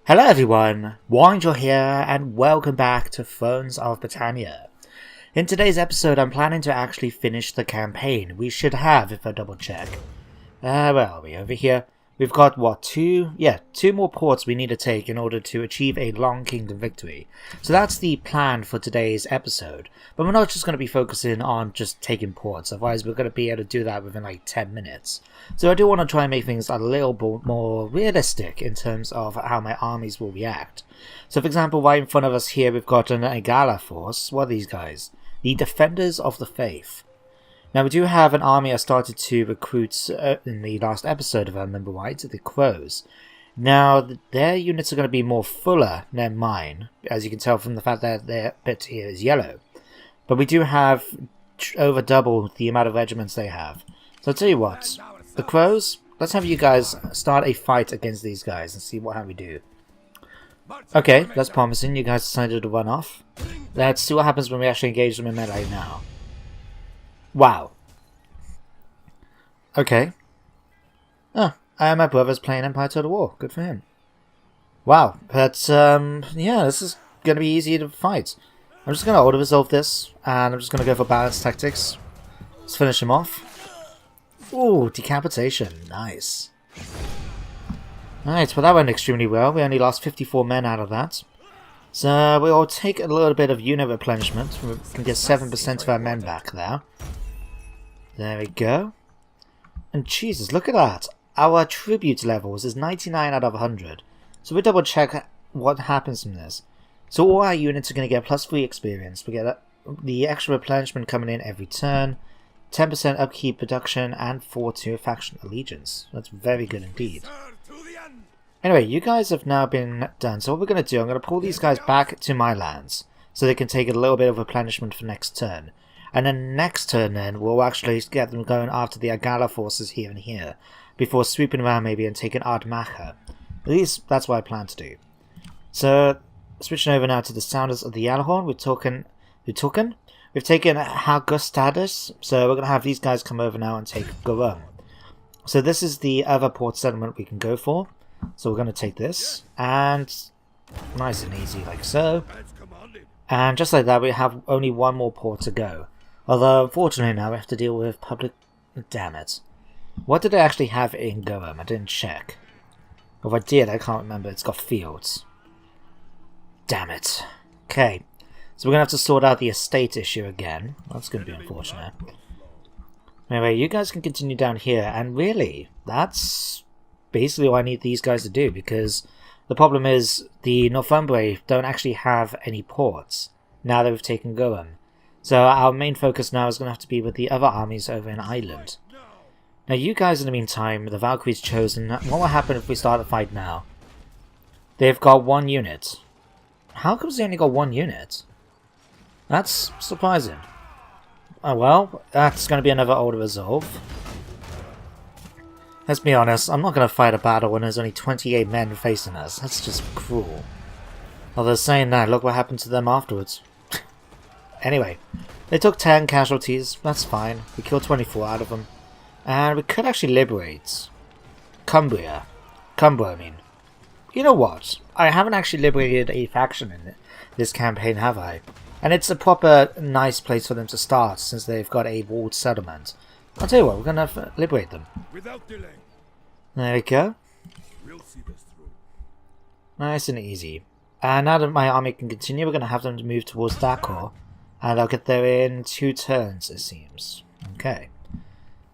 Hello everyone, Warangel here and welcome back to Thrones of Britannia. In today's episode I'm planning to actually finish the campaign. We should have, if I double check. Where are we? Over here. We've got, what, two more ports we need to take in order to achieve a Long Kingdom victory. So that's the plan for today's episode. But we're not just going to be focusing on just taking ports, otherwise we're going to be able to do that within like 10 minutes. So I do want to try and make things a little bit more realistic in terms of how my armies will react. So for example, right in front of us here we've got an Agala force. What are these guys? The Defenders of the Faith. Now we do have an army I started to recruit in the last episode, if I remember right, the Crows. Now their units are going to be more fuller than mine, as you can tell from the fact that their bit here is yellow. But we do have over double the amount of regiments they have. So I'll tell you what, the Crows, let's have you guys start a fight against these guys and see how we do. Okay, that's promising. You guys decided to run off. Let's see what happens when we actually engage them in melee now. Wow. Okay. Oh, my brother's playing Empire Total War. Good for him. Wow. But, yeah, this is going to be easy to fight. I'm just going to auto-resolve this, and I'm just going to go for balanced tactics. Let's finish him off. Ooh, decapitation. Nice. Alright, well that went extremely well. We only lost 54 men out of that. So we'll take a little bit of unit replenishment. We can get 7% of our men back there. There we go. And Jesus, look at that. Our tribute levels is 99 out of 100. So we double check what happens from this. So all our units are going to get +3 experience. We get the extra replenishment coming in every turn. 10% upkeep production and 4-2 faction allegiance. That's very good indeed. Anyway, you guys have now been done. So what we're going to do, I'm going to pull these guys back to my lands. So they can take a little bit of replenishment for next turn. And then next turn then, we'll actually get them going after the Agala forces here and here. Before swooping around maybe and taking Ardmacher. At least that's what I plan to do. So, switching over now to the Sounders of the Yalhorn. We've taken Hagustadus. So we're going to have these guys come over now and take Gorum. So this is the other port settlement we can go for. So we're going to take this. And nice and easy like so. And just like that we have only one more port to go. Although unfortunately now we have to deal with public... Damn it. What did I actually have in Gorum? I didn't check. If I did, I can't remember. It's got fields. Damn it. Okay. So we're going to have to sort out the estate issue again. That's going to be unfortunate. Anyway, you guys can continue down here. And really, that's basically what I need these guys to do. Because the problem is the Northumbria don't actually have any ports. Now that we've taken Gorum. So our main focus now is going to have to be with the other armies over in Ireland. Now you guys in the meantime, the Valkyries chosen, what will happen if we start the fight now? They've got one unit. How come they only got one unit? That's surprising. Oh well, that's going to be another auto resolve. Let's be honest, I'm not going to fight a battle when there's only 28 men facing us. That's just cruel. Although saying that, look what happened to them afterwards. Anyway, they took 10 casualties, that's fine. We killed 24 out of them. And we could actually liberate Cumbria. Cumbria, I mean. You know what? I haven't actually liberated a faction in this campaign, have I? And it's a proper nice place for them to start, since they've got a walled settlement. I'll tell you what, we're going to liberate them. Without delay. There we go. We'll see this through. Nice and easy. And now that my army can continue, we're going to have them to move towards Dakor. And I'll get there in 2 turns, it seems. Okay.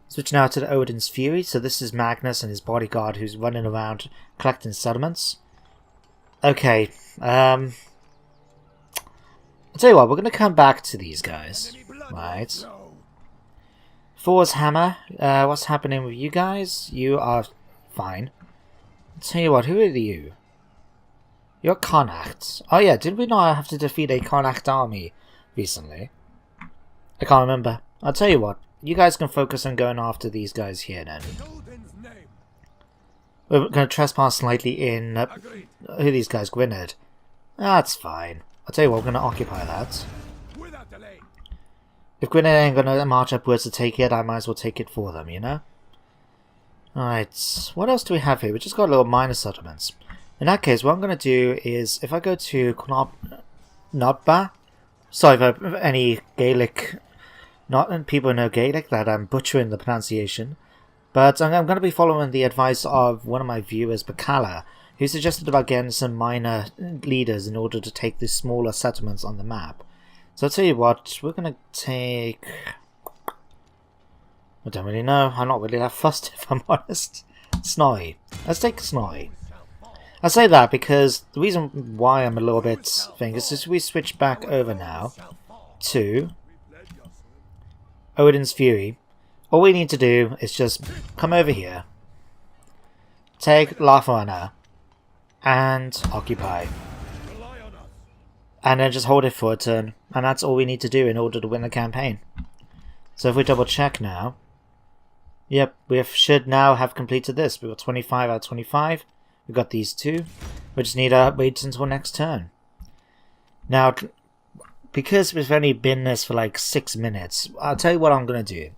Switch now to the Odin's Fury. So this is Magnus and his bodyguard who's running around collecting settlements. Okay. I'll tell you what, we're going to come back to these guys. Right. Thor's Hammer. What's happening with you guys? You are fine. I'll tell you what, who are you? You're Connacht. Oh yeah, did we not have to defeat a Connacht army recently? I can't remember. I'll tell you what, you guys can focus on going after these guys here then. We're going to trespass slightly in... who are these guys? Gwynedd. That's fine. I'll tell you what, we're going to occupy that. If Gwynedd ain't going to march upwards to take it, I might as well take it for them, you know? Alright, what else do we have here? We just got little minor settlements. In that case, what I'm going to do is, if I go to Nodba, sorry for any Gaelic, not people who know Gaelic, that I'm butchering the pronunciation, but I'm going to be following the advice of one of my viewers, Bacala, who suggested about getting some minor leaders in order to take the smaller settlements on the map. So I'll tell you what, we're going to take... I don't really know, I'm not really that fussed if I'm honest. Snorri. Let's take Snorri. I say that because the reason why I'm a little bit is if we switch back over now to Odin's Fury, all we need to do is just come over here, take Lafarana, and occupy. And then just hold it for a turn, and that's all we need to do in order to win the campaign. So if we double check now, yep, we should now have completed this. We've got 25 out of 25. We've got these two. We just need to wait until next turn. Now, because we've only been this for like 6 minutes, I'll tell you what I'm going to do.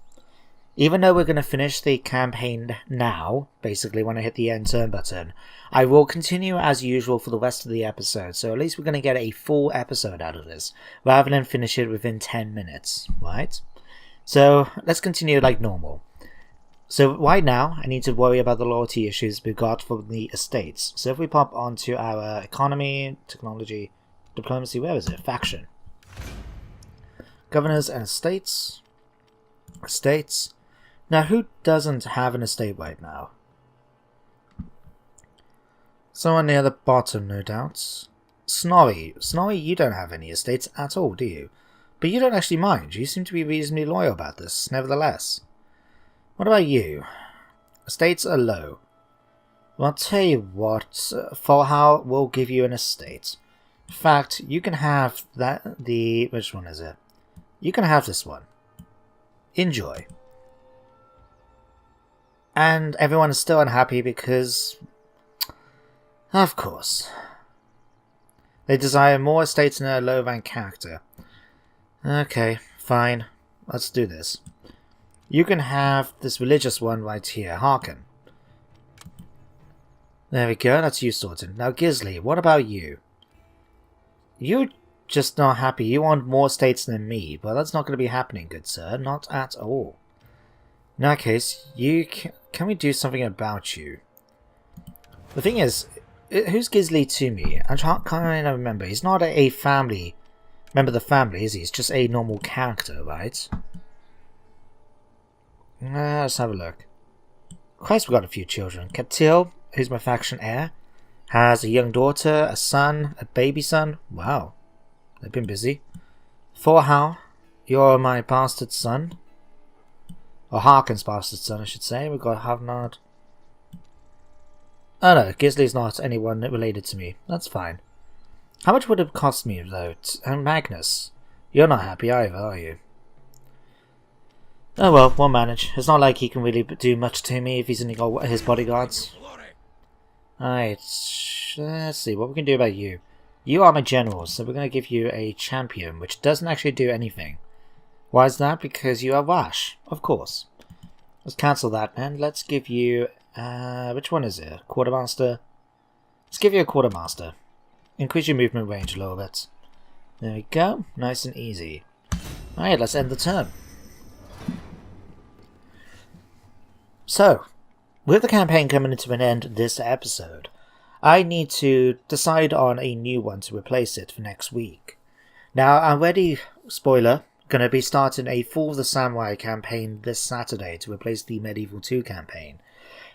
Even though we're going to finish the campaign now, basically when I hit the end turn button, I will continue as usual for the rest of the episode. So at least we're going to get a full episode out of this, rather than finish it within 10 minutes, right? So let's continue like normal. So right now, I need to worry about the loyalty issues we got from the estates. So if we pop onto our economy, technology, diplomacy, where is it? Faction. Governors and estates. Estates. Now, who doesn't have an estate right now? Someone near the bottom, no doubt. Snorri. Snorri, you don't have any estates at all, do you? But you don't actually mind. You seem to be reasonably loyal about this, nevertheless. What about you? Estates are low. Well, I'll tell you what, Falhau will give you an estate. In fact, you can have that, which one is it? You can have this one. Enjoy. And everyone is still unhappy because, of course, they desire more estates in a low rank character. Okay, fine. Let's do this. You can have this religious one right here, Hearken. There we go, that's you sorted. Now Gisli, what about you? You're just not happy. You want more states than me, but that's not going to be happening, good sir. Not at all. In that case, can we do something about you? The thing is, who's Gisli to me? I can't remember. He's not a family member of the family, is he? He's just a normal character, right? Let's have a look. Christ, we've got a few children. Katil, who's my faction heir, has a young daughter, a son, a baby son. Wow, they've been busy. Thorhau, you're my bastard son. Or Harkin's bastard son, I should say. We've got Havnard. Oh no, Gisli's not anyone related to me. That's fine. How much would it cost me, though? And Magnus, you're not happy either, are you? Oh well, we'll manage. It's not like he can really do much to me if he's only got his bodyguards. Alright, let's see what we can do about you. You are my general, so we're going to give you a champion, which doesn't actually do anything. Why is that? Because you are Vash, of course. Let's cancel that, and let's give you... which one is it? Quartermaster? Let's give you a quartermaster. Increase your movement range a little bit. There we go. Nice and easy. Alright, let's end the turn. So, with the campaign coming to an end this episode, I need to decide on a new one to replace it for next week. Now, I'm already, spoiler, going to be starting a Fall of the Samurai campaign this Saturday to replace the Medieval 2 campaign.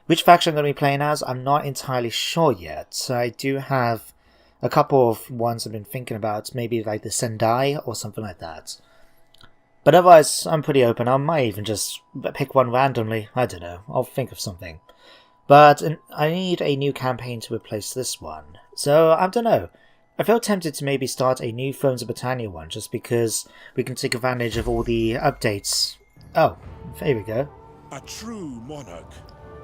Which faction I'm going to be playing as, I'm not entirely sure yet. So I do have a couple of ones I've been thinking about, maybe like the Sendai or something like that. But otherwise, I'm pretty open. I might even just pick one randomly. I don't know. I'll think of something. But I need a new campaign to replace this one. So, I don't know. I feel tempted to maybe start a new Thrones of Britannia one, just because we can take advantage of all the updates. Oh, there we go. A true monarch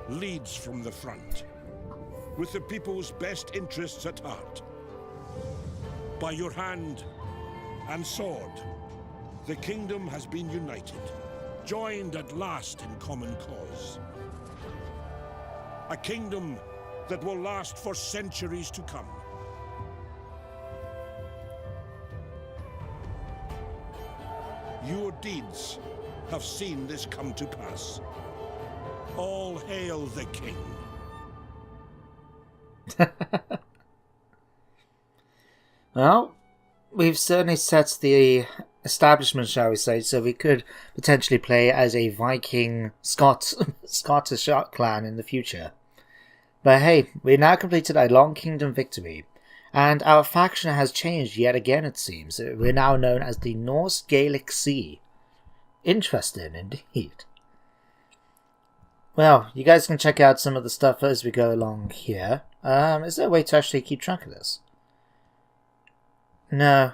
leads from the front, with the people's best interests at heart. By your hand and sword, the kingdom has been united, joined at last in common cause. A kingdom that will last for centuries to come. Your deeds have seen this come to pass. All hail the king. Well, we've certainly set the establishment, shall we say, so we could potentially play as a Viking Scottish clan in the future. But hey, we've now completed a Long Kingdom victory, and our faction has changed yet again, it seems. We're now known as the Norse Gaelic Sea. Interesting indeed. Well, you guys can check out some of the stuff as we go along here. Is there a way to actually keep track of this? No.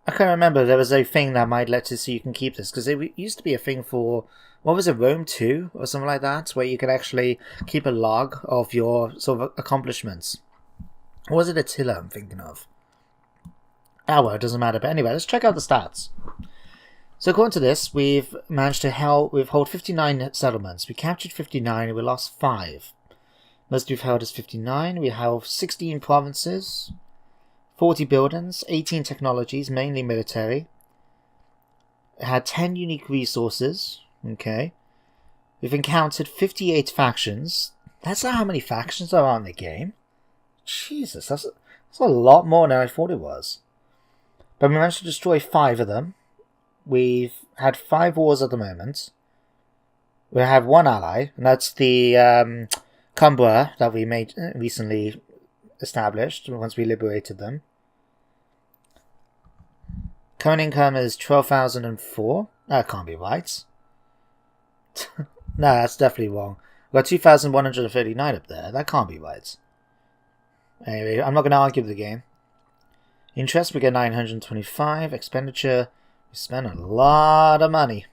I can't remember. There was a thing that might let you so you can keep this, because it used to be a thing for, what was it, Rome 2 or something like that, where you could actually keep a log of your sort of accomplishments. Or was it Attila I'm thinking of? Ah, well, it doesn't matter. But anyway, let's check out the stats. So according to this, we've managed to hold 59 settlements. We captured 59 and we lost 5. Most we've held is 59. We have 16 provinces, 40 buildings, 18 technologies, mainly military. It had 10 unique resources. Okay. We've encountered 58 factions. That's not how many factions there are in the game. Jesus, that's a lot more than I thought it was. But we managed to destroy 5 of them. We've had 5 wars at the moment. We have 1 ally, and that's the Cumbria that we made recently established once we liberated them. Current income is 12,004. That can't be right. No, that's definitely wrong. We've got 2,139 up there. That can't be right. Anyway, I'm not going to argue with the game. Interest, we get 925. Expenditure, we spend a lot of money.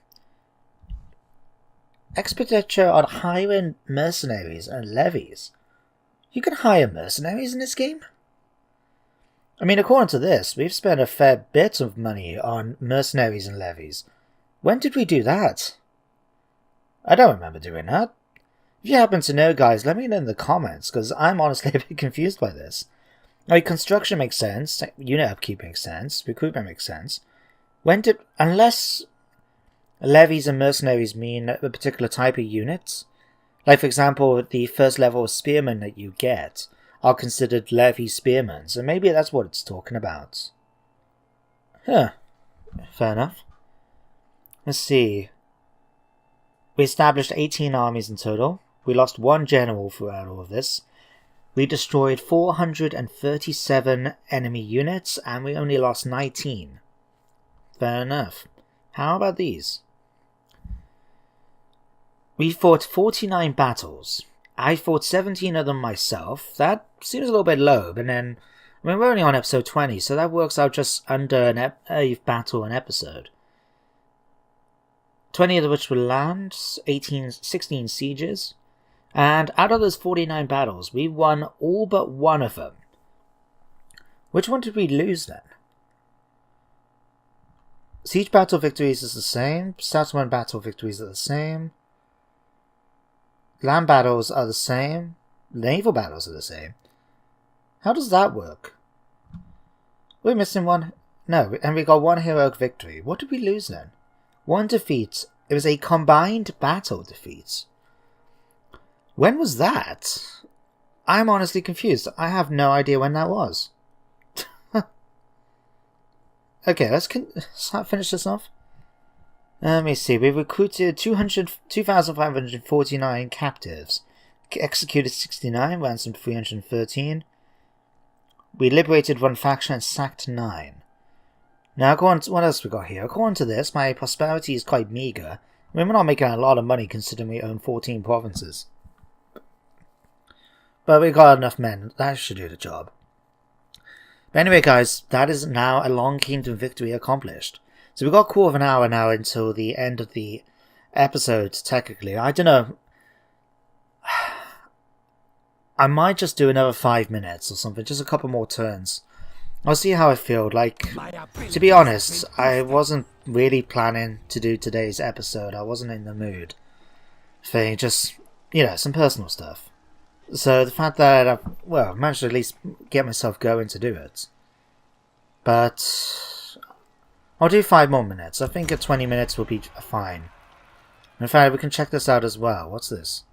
Expenditure on hiring mercenaries and levies. You can hire mercenaries in this game? I mean, according to this, we've spent a fair bit of money on mercenaries and levies. When did we do that? I don't remember doing that. If you happen to know, guys, let me know in the comments, because I'm honestly a bit confused by this. I mean, construction makes sense, unit upkeep makes sense, recruitment makes sense. Unless levies and mercenaries mean a particular type of unit, like for example, the first level of spearmen that you get are considered levy spearmen, so maybe that's what it's talking about. Huh. Fair enough. Let's see. We established 18 armies in total. We lost 1 general throughout all of this. We destroyed 437 enemy units, and we only lost 19. Fair enough. How about these? We fought 49 battles. I fought 17 of them myself. That seems a little bit low, but then, I mean, we're only on episode 20, so that works out just under a battle an episode. 20 of which were land, 16 sieges, and out of those 49 battles, we won all but 1 of them. Which one did we lose then? Siege battle victories is the same, settlement battle victories are the same, land battles are the same, naval battles are the same. How does that work? We're missing 1. No, and we got 1 heroic victory. What did we lose then? 1 defeat. It was a combined battle defeat. When was that? I'm honestly confused. I have no idea when that was. Okay, let's finish this off. Let me see. We recruited 2,549 captives. Executed 69, ransomed 313. We liberated 1 faction and sacked 9. Now, what else we got here? According to this, my prosperity is quite meager. I mean, we're not making a lot of money considering we own 14 provinces. But we got enough men. That should do the job. But anyway, guys, that is now a Long Kingdom victory accomplished. So we've got a quarter of an hour now until the end of the episode, technically. I don't know. I might just do another 5 minutes or something. Just a couple more turns. I'll see how I feel. Like, to be honest, I wasn't really planning to do today's episode. I wasn't in the mood. Just, some personal stuff. So the fact that I've, well, managed to at least get myself going to do it. But I'll do 5 more minutes. I think at 20 minutes will be fine. In fact, we can check this out as well. What's this?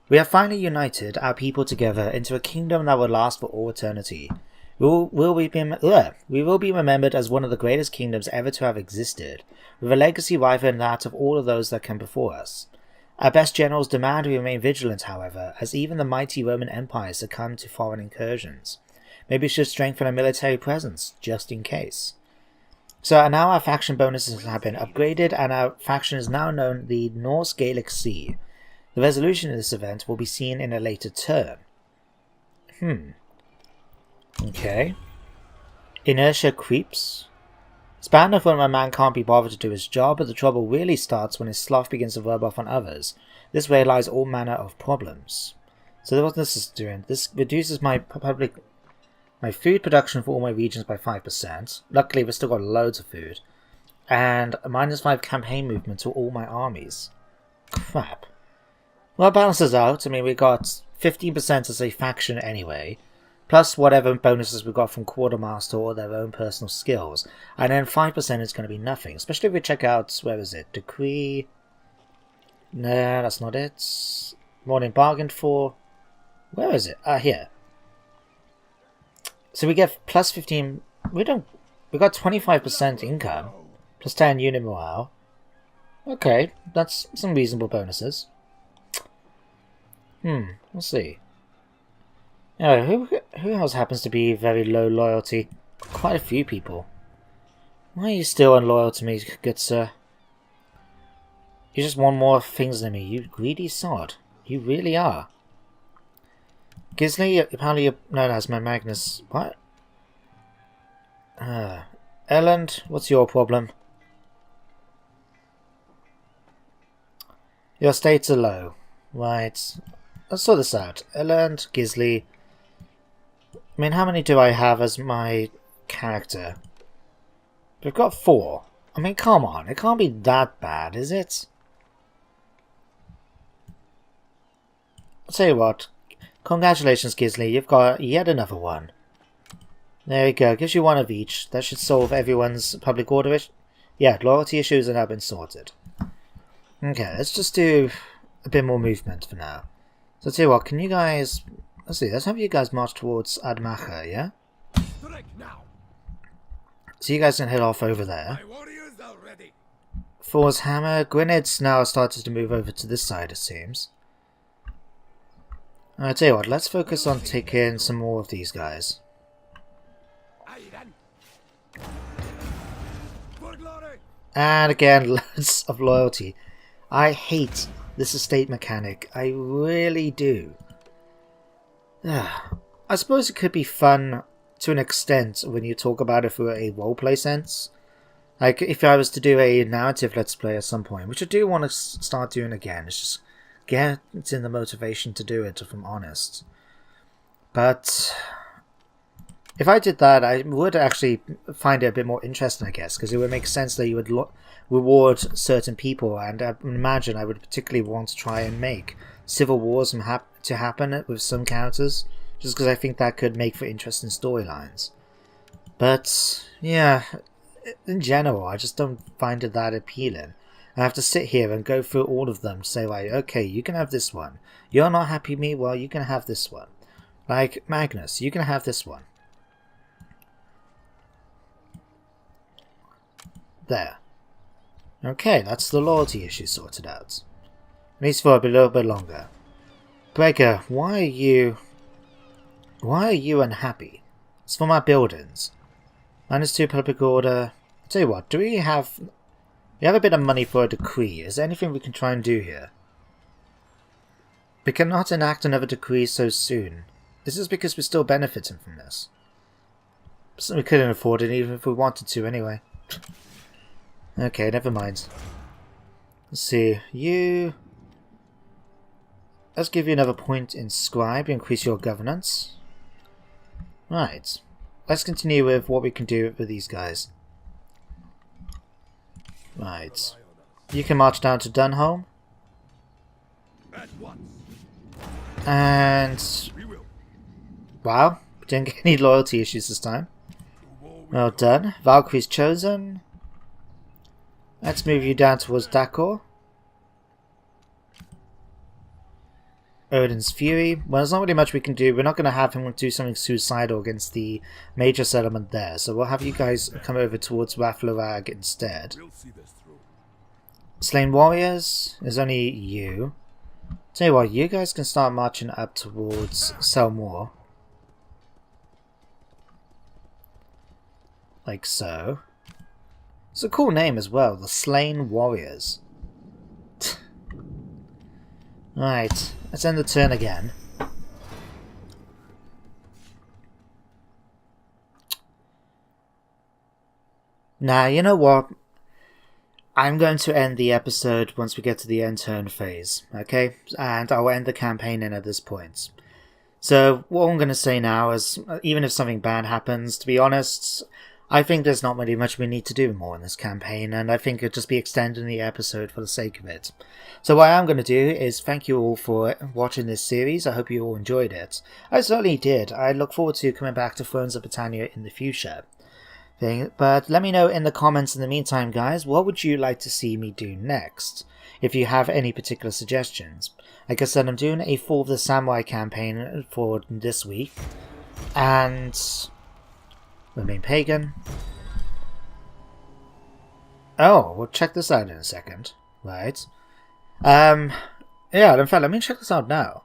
We have finally united our people together into a kingdom that will last for all eternity. We will be remembered as one of the greatest kingdoms ever to have existed, with a legacy rivaling that of all of those that came before us. Our best generals demand we remain vigilant, however, as even the mighty Roman Empire succumbed to foreign incursions. Maybe we should strengthen our military presence, just in case. So now our faction bonuses have been upgraded, and our faction is now known the Norse Gaelic Sea. The resolution of this event will be seen in a later turn. Okay. Inertia creeps. It's bad enough when my man can't be bothered to do his job, but the trouble really starts when his sloth begins to rub off on others. This way lies all manner of problems. So what this is doing, this reduces my food production for all my regions by 5%. Luckily we've still got loads of food. And a -5 campaign movement to all my armies. Crap. Well, it balances out. I mean, we got 15% as a faction anyway, plus whatever bonuses we got from Quartermaster or their own personal skills. And then 5% is going to be nothing, especially if we check out, where is it? Decree. No, that's not it. Morning bargained for. Where is it? Here. So we get plus 15. We got 25% income, plus 10 unit morale. Okay, that's some reasonable bonuses. We'll see. Who else happens to be very low loyalty? Quite a few people. Why are you still unloyal to me, good sir? You just want more things than me, you greedy sod. You really are. Gisley, apparently you're known as my Magnus. What? Elland, what's your problem? Your states are low. Right. Let's sort this out. Elland, Gisley. I mean, how many do I have as my character? We've got 4. I mean, come on. It can't be that bad, is it? I'll tell you what. Congratulations, Gisley. You've got yet another one. There you go. Gives you 1 of each. That should solve everyone's public order issue. Yeah, loyalty issues have now been sorted. Okay, let's just do a bit more movement for now. So I'll tell you what, can you guys... Let's see, let's have you guys march towards Admacher, yeah? So you guys can head off over there. Thor's Hammer. Gwyned's now started to move over to this side, it seems. I'll tell you what, let's focus on taking some more of these guys. And again, loads of loyalty. I hate this estate mechanic. I really do. I suppose it could be fun to an extent when you talk about it through a roleplay sense. Like, if I was to do a narrative let's play at some point, which I do want to start doing again. It's just getting the motivation to do it, if I'm honest. But if I did that, I would actually find it a bit more interesting, I guess, because it would make sense that you would reward certain people, and I imagine I would particularly want to try and make civil wars to happen with some characters, just because I think that could make for interesting storylines. But yeah, in general, I just don't find it that appealing. I have to sit here and go through all of them, say like, okay, you can have this one. You're not happy with me? Well, you can have this one. Like, Magnus, you can have this one. There. Okay, that's the loyalty issue sorted out. At least for a little bit longer. Breaker, why are you unhappy? It's for my buildings. -2 public order. I'll tell you what, do we have a bit of money for a decree? Is there anything we can try and do here? We cannot enact another decree so soon. This is because we're still benefiting from this. So we couldn't afford it even if we wanted to anyway. Okay, never mind. Let's see, let's give you another point in Scribe, increase your governance. Right. Let's continue with what we can do with these guys. Right. You can march down to Dunholm. And wow, didn't get any loyalty issues this time. Well done. Valkyrie's chosen. Let's move you down towards Dakor. Odin's Fury. Well, there's not really much we can do. We're not going to have him do something suicidal against the major settlement there. So we'll have you guys come over towards Raflorag instead. Slain Warriors. There's only you. Tell you what, you guys can start marching up towards Selmore. Like so. It's a cool name as well, the Slain Warriors. Right, let's end the turn again. Now, you know what? I'm going to end the episode once we get to the end turn phase, okay? And I'll end the campaign in at this point. So, what I'm going to say now is, even if something bad happens, to be honest, I think there's not really much we need to do more in this campaign, and I think it'll just be extending the episode for the sake of it. So what I'm going to do is thank you all for watching this series. I hope you all enjoyed it. I certainly did. I look forward to coming back to Thrones of Britannia in the future. But let me know in the comments in the meantime, guys, what would you like to see me do next? If you have any particular suggestions. Like I said, I'm doing a Fall of the Samurai campaign for this week. And remain pagan. Oh, we'll check this out in a second. Right. Yeah, in fact, let me check this out now.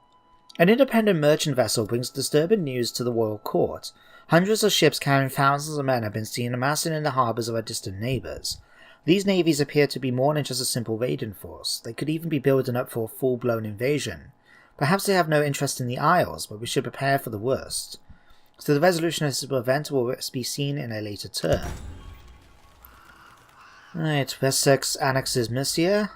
An independent merchant vessel brings disturbing news to the royal court. Hundreds of ships carrying thousands of men have been seen amassing in the harbours of our distant neighbours. These navies appear to be more than just a simple raiding force. They could even be building up for a full-blown invasion. Perhaps they have no interest in the Isles, but we should prepare for the worst. So the resolution of this event will be seen in a later turn. Right, Wessex annexes Mercia.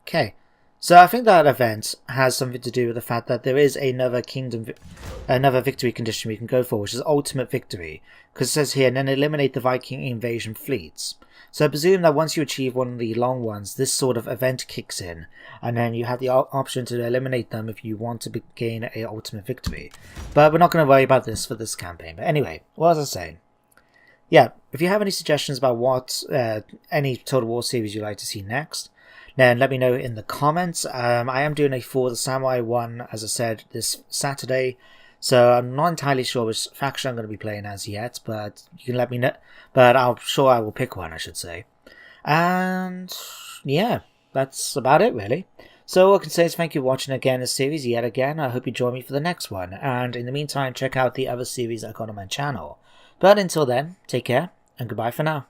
Okay, so I think that event has something to do with the fact that there is another victory condition we can go for, which is ultimate victory. Because it says here, then eliminate the Viking invasion fleets. So I presume that once you achieve one of the long ones, this sort of event kicks in, and then you have the option to eliminate them if you want to gain a ultimate victory. But we're not going to worry about this for this campaign. But anyway, what was I saying? Yeah, if you have any suggestions about what any Total War series you'd like to see next, then let me know in the comments. I am doing a For the Samurai one, as I said, this Saturday. So I'm not entirely sure which faction I'm going to be playing as yet, but you can let me know. But I'm sure I will pick one, I should say. And yeah, that's about it, really. So all I can say is thank you for watching again this series yet again. I hope you join me for the next one. And in the meantime, check out the other series I got on my channel. But until then, take care, and goodbye for now.